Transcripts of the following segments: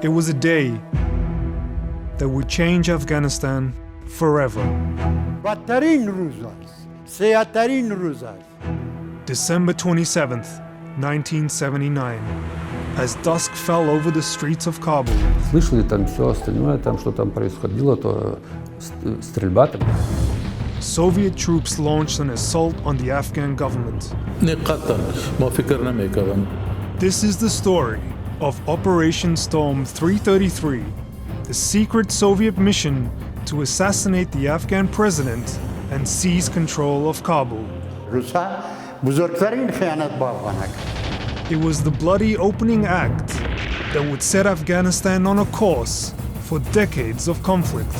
It was a day that would change Afghanistan forever. بدترین روز است. سیاه‌ترین روز است. December 27th, 1979, as dusk fell over the streets of Kabul. Слышали там все остальное, там что там происходило, то стрельба там. Soviet troops launched an assault on the Afghan government. This is the story of Operation Storm-333, the secret Soviet mission to assassinate the Afghan president and seize control of Kabul. روس‌ها بزرگترین خیانت با افغان‌ها کرد. It was the bloody opening act that would set Afghanistan on a course for decades of conflict.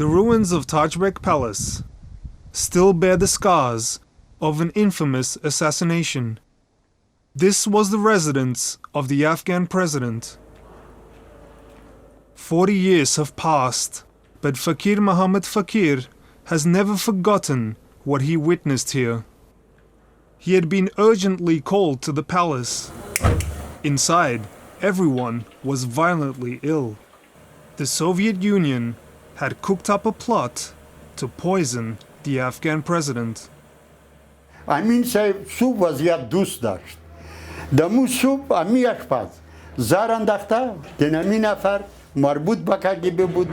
The ruins of Tajbek Palace still bear the scars of an infamous assassination. This was the residence of the Afghan president. 40 years have passed, but Fakir Muhammad Fakir has never forgotten what he witnessed here. He had been urgently called to the palace. Inside, everyone was violently ill. The Soviet Union had cooked up a plot to poison the Afghan president. امین صاحب سوپ وضعیت دوست داشت. دمو سوپ امی اشپز زار انداخته دنمی نفر مربوط به کگب بود.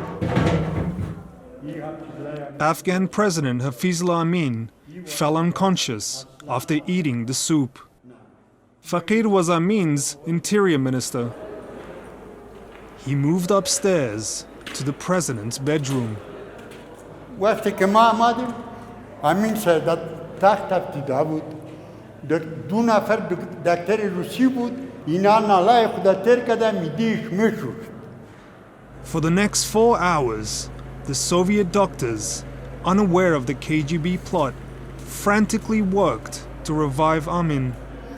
Afghan President Hafizullah Amin fell unconscious after eating the soup. Fakir was Amin's interior minister. He moved upstairs to the president's bedroom. وقتی که ما آمدیم امین صاحب تخت افتیده بود. دو نفر دکتر روسی بود. اینا نالای خدا تر کده میدیش میشوشت. For the next 4 hours, the Soviet doctors, unaware of the KGB plot, frantically worked to revive Amin.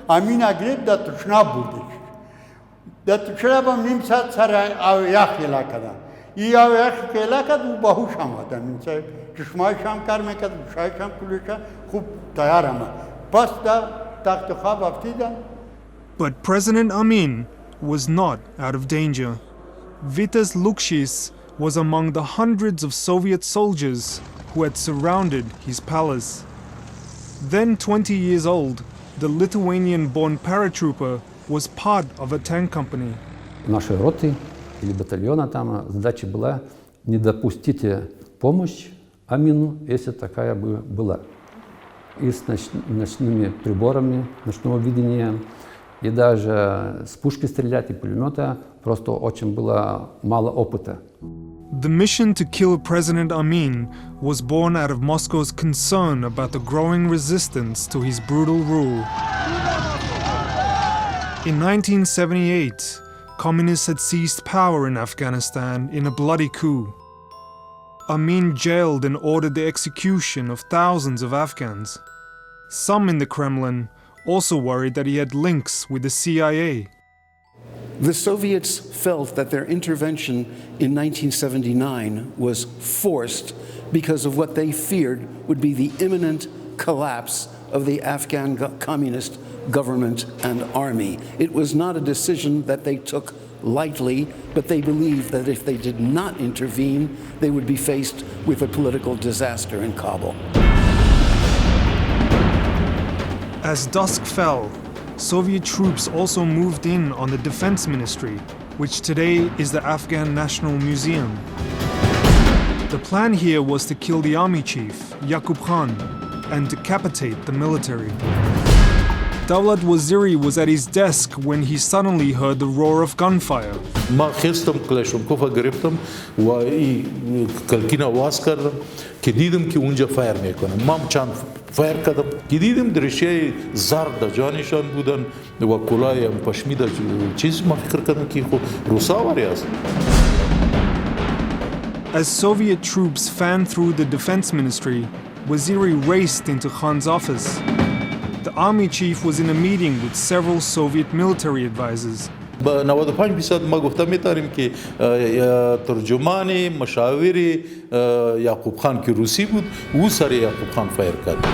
Amin agreed that tshna budish. That tshna bam nim sat sara av yakh ilakada. I av yakh ilakad u bahush amad. Amin say chshmay sham kar mekad, shay sham kulisha khub tayar amad. Pas da takht khab aftida. But President Amin was not out of danger. Vytas Luksys was among the hundreds of Soviet soldiers who had surrounded his palace. Then 20 years old, the Lithuanian-born paratrooper was part of a tank company. Нашей роты или батальона там задача была не допустить помощь Амину, если такая бы была. И с ночными приборами ночного видения, и даже с пушки стрелять и пулемета просто очень было мало опыта. The mission to kill President Amin was born out of Moscow's concern about the growing resistance to his brutal rule. In 1978, communists had seized power in Afghanistan in a bloody coup. Amin jailed and ordered the execution of thousands of Afghans. Some in the Kremlin also worried that he had links with the CIA. The Soviets felt that their intervention in 1979 was forced because of what they feared would be the imminent collapse of the Afghan communist government and army. It was not a decision that they took lightly, but they believed that if they did not intervene, they would be faced with a political disaster in Kabul. As dusk fell, Soviet troops also moved in on the Defense Ministry, which today is the Afghan National Museum. The plan here was to kill the army chief, Yaqub Khan, and decapitate the military. Davlat Waziri was at his desk when he suddenly heard the roar of gunfire. ما خستم کلاشینکوف گرفتم و این کلکین آواز کردم که دیدم که اونجا فایر میکنم. من چند فایر کردم که دیدم درشه زرد جانشان بودن و کلاه پشمی چیز ما فکر کردم که خود روساواری است. As Soviet troops fanned through the defense ministry, Waziri raced into Khan's office. The army chief was in a meeting with several Soviet military advisors. با 95% ما گفتم می‌داریم که ترجمانی مشاوری یعقوب خان که روسی بود او سر یعقوب خان فایر کرد.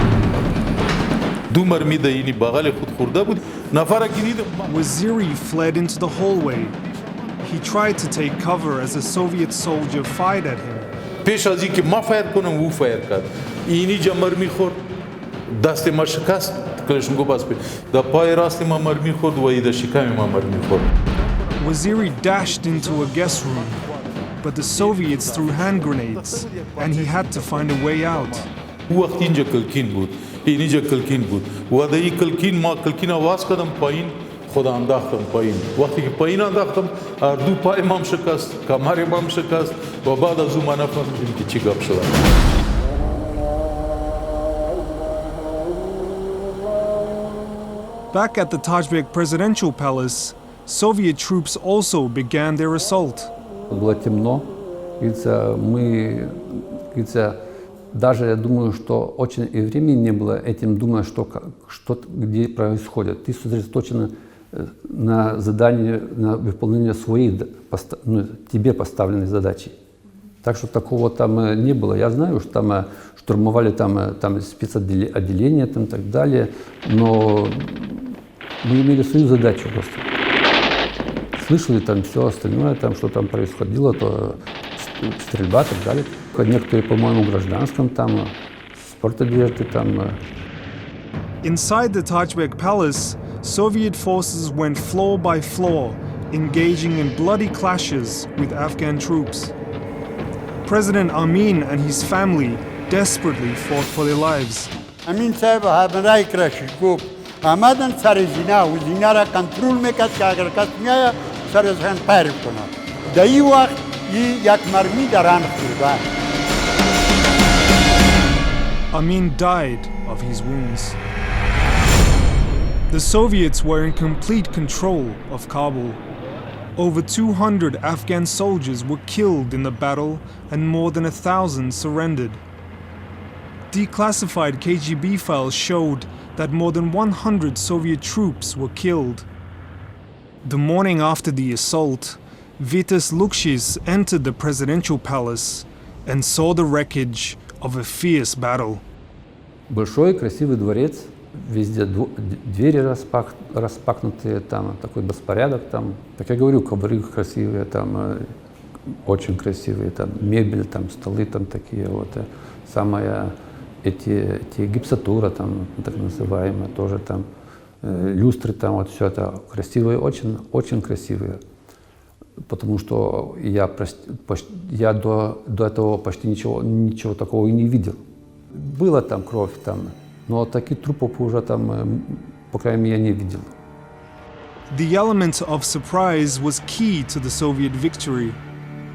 دو مرمی د اینی بغل خود خورده بود نفر که دیدم Waziri fled into the hallway. He tried to take cover as a Soviet soldier fired at him. پیش از اینکه ما فایر کنم او فایر کرد اینی جا مرمی خورد دست ما شکست کلشنکوف از د پای راست ما مرمی خورد و د شکم ما مرمی خورد. Waziri dashed into a guest room, but the Soviets threw hand grenades, and he had to find a way out. او وقت اینجا کلکین بود اینجا کلکین بود و د این کلکین ما کلکین آواز کردم پایین خدا انداختم پایین وقتی که پایین انداختم اردو پای مام شکست کمر مام شکست و بعد از اون ما نفهمیدیم که چی گپ شده. Back at the Tajik presidential palace, Soviet troops also began their assault. Было темно, мы, даже я думаю, что очень и времени не было этим, думая, что где происходит. Ты сосредоточен на задании, на выполнение своих, тебе поставленной задачи. Так что такого там не было. Я знаю, что там штурмовали там спецотделения и так далее, но мы имели свою задачу просто. Слышали там все остальное, там, что там происходило, то стрельба и так далее. Некоторые, по-моему, в гражданском, там, спортодежды, там. Inside the Tajik palace, Soviet forces went floor by floor, engaging in bloody clashes with Afghan troops. President Amin and his family desperately fought for their lives. Amin صاحب همراه کرشی گفت آمدن سر زینا و زینا را کنترل میکرد که اگر کس میآید سر از هم پیر کنند. در این وقت یک مرمی در آن خورد. Amin died of his wounds. The Soviets were in complete control of Kabul. Over 200 Afghan soldiers were killed in the battle and more than 1,000 surrendered. Declassified KGB files showed that more than 100 Soviet troops were killed. The morning after the assault, Vytas Luksys entered the presidential palace and saw the wreckage of a fierce battle. Большой красивый дворец, везде двери распахнутые, там такой беспорядок, там, как я говорю, ковры красивые, там очень красивые, там мебель, там столы, там такие вот, самая эти гипсатура, там так называемая, тоже там люстры, там вот все это красивые, очень, очень красивые, потому что я до этого почти ничего такого и не видел. Была там кровь, там, но таких трупов уже там, по крайней мере, я не видел. The element of surprise was key to the Soviet victory.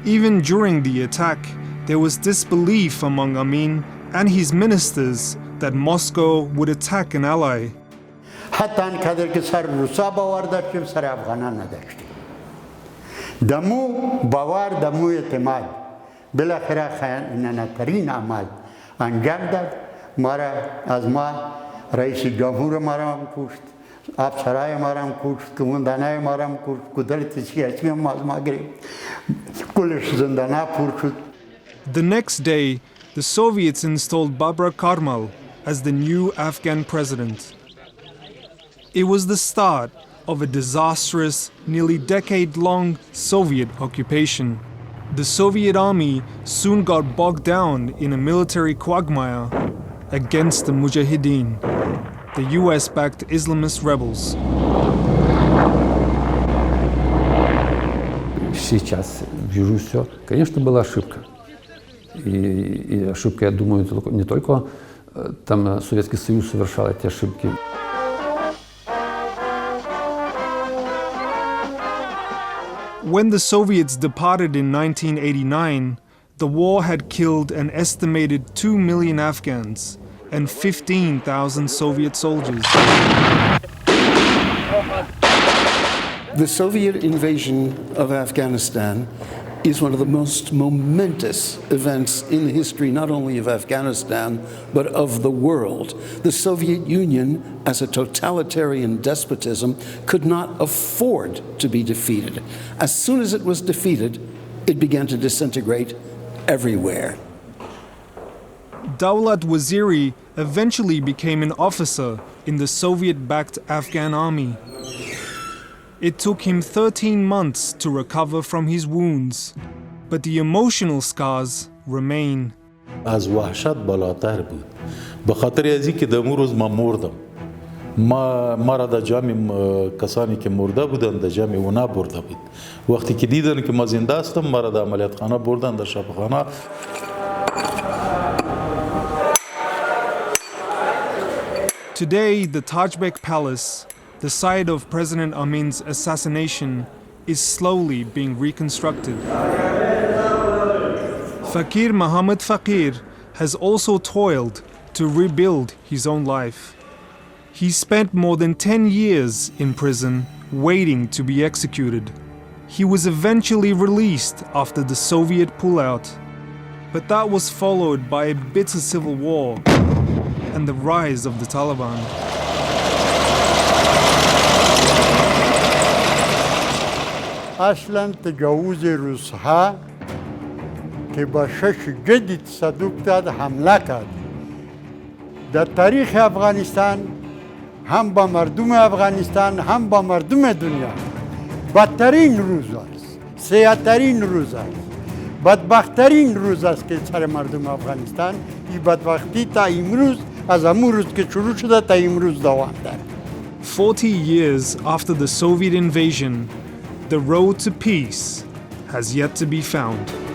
Even during the attack, there was disbelief among Amin and his ministers that Moscow would attack an ally. حتی انقدر که سر روسا باور داشتیم سر افغانان نداشتیم. دمو باور دمو اعتماد. بالاخره خیانت‌ترین عمل انجام داد. از ما رئیس جمهور ما را کشت، افسرای ما را کشت، قماندانای ما را کشت، قدرت سیاسی ما از ما گرفت. کلش زندانا پر شد. The next day, the Soviets installed Babrak Karmal as the new Afghan president. It was the start of a disastrous, nearly decade-long Soviet occupation. The Soviet army soon got bogged down in a military quagmire against the Mujahideen, the US-backed Islamist rebels. Сейчас вижу все. Конечно, была ошибка. И ошибка, я думаю, не только там Советский Союз совершал эти ошибки. When the Soviets departed in 1989, the war had killed an estimated 2 million Afghans and 15,000 Soviet soldiers. The Soviet invasion of Afghanistan is one of the most momentous events in the history not only of Afghanistan, but of the world. The Soviet Union, as a totalitarian despotism, could not afford to be defeated. As soon as it was defeated, it began to disintegrate everywhere. Dawlat Waziri eventually became an officer in the Soviet-backed Afghan army. It took him 13 months to recover from his wounds, but the emotional scars remain. از وحشت بالاتر بود به خاطر ازی که در روز ما مردم ما را در جمع کسانی که مرده بودن در جمع اونا برده بود وقتی که دیدن که ما زنده هستم ما را در عملیات خانه بردن در شفاخانه. Today, the Tajbek Palace, the site of President Amin's assassination, is slowly being reconstructed. Fakir Muhammad Fakir has also toiled to rebuild his own life. He spent more than 10 years in prison waiting to be executed. He was eventually released after the Soviet pullout, but that was followed by a bitter civil war and the rise of the Taliban. اصلا تجاوز روس‌ها که با 6 جدید صدوق داد حمله کرد در تاریخ افغانستان هم با مردم افغانستان هم با مردم دنیا بدترین روز است، سیاه‌ترین روز است، بدبختترین روز است که سر مردم افغانستان این بدبختی تا امروز از همون روز که شروع شده تا امروز دوام داره. 40 years after the Soviet invasion, the road to peace has yet to be found.